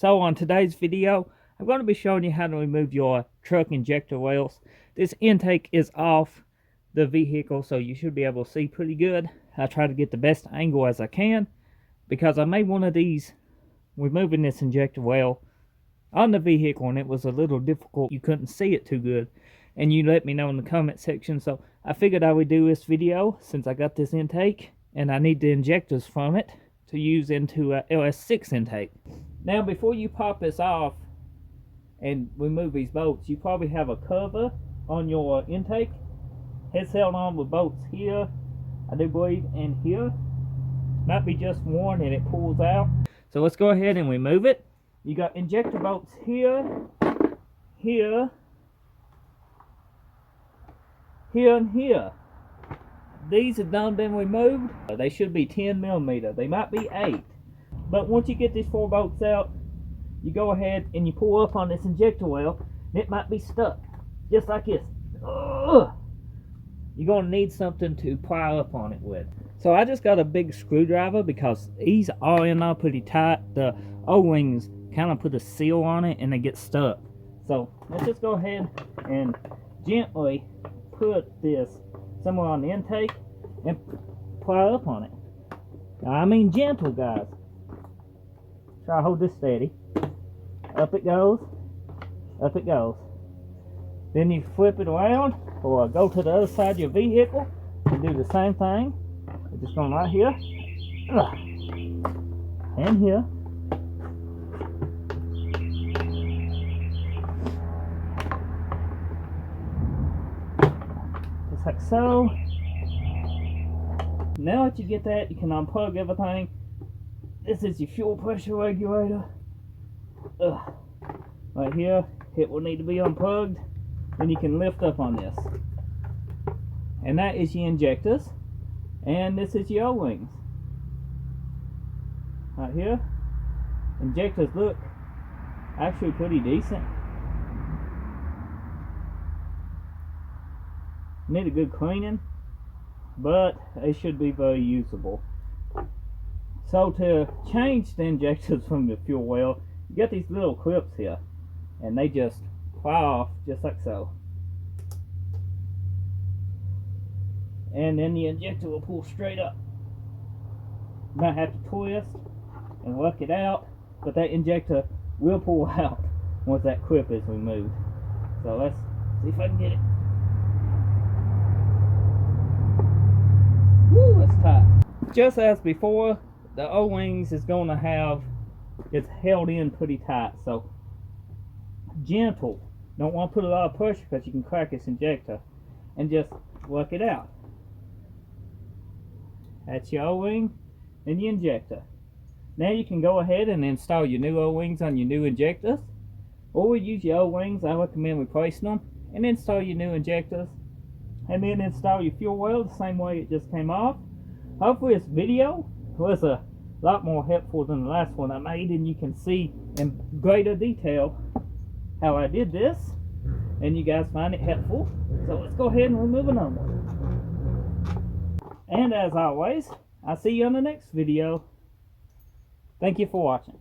So on today's video, I'm going to be showing you how to remove your truck injector wells. This intake is off the vehicle, so you should be able to see pretty good. I try to get the best angle as I can because I made one of these removing this injector well on the vehicle and it was a little difficult. You couldn't see it too good, and you let me know in the comment section, so I figured I would do this video since I got this intake and I need the injectors from it to use into a LS6 intake. Now before you pop this off and remove these bolts, you probably have a cover on your intake. It's held on with bolts here, I do believe, and here. Might be just one and it pulls out. So let's go ahead and remove it. You got injector bolts here, here, here, and here. These have done been removed. They should be 10mm. They might be 8. But once you get these 4 bolts out, you go ahead and you pull up on this injector well, and it might be stuck, just like this. Ugh! You're going to need something to pry up on it with. So I just got a big screwdriver because these are in there pretty tight. The O-rings kind of put a seal on it and they get stuck. So let's just go ahead and gently put this somewhere on the intake and pry up on it. I mean gentle, guys. Try to hold this steady. Up it goes. Up it goes. Then you flip it around or go to the other side of your vehicle and do the same thing. We're just going right here. And here. Just like so. Now that you get that, you can unplug everything. This is your fuel pressure regulator. Right here, it will need to be unplugged. Then you can lift up on this. And that is your injectors. And this is your O-rings. Right here. Injectors look actually pretty decent. Need a good cleaning, but they should be very usable. So to change the injectors from the fuel well, you get these little clips here, and they just fly off just like so. And then the injector will pull straight up. You might have to twist and work it out, but that injector will pull out once that clip is removed. So let's see if I can get it. Woo, it's tight. Just as before, the O-rings is going to have, it's held in pretty tight, so gentle. Don't want to put a lot of pressure because you can crack this injector, and just work it out. That's your O-ring and the injector. Now you can go ahead and install your new O-rings on your new injectors, or use your O-rings. I recommend replacing them and install your new injectors, and then install your fuel well the same way it just came off. Hopefully this video was a lot more helpful than the last one I made, and you can see in greater detail how I did this, and you guys find it helpful. So let's go ahead and remove another one. And as always, I'll see you on the next video. Thank you for watching.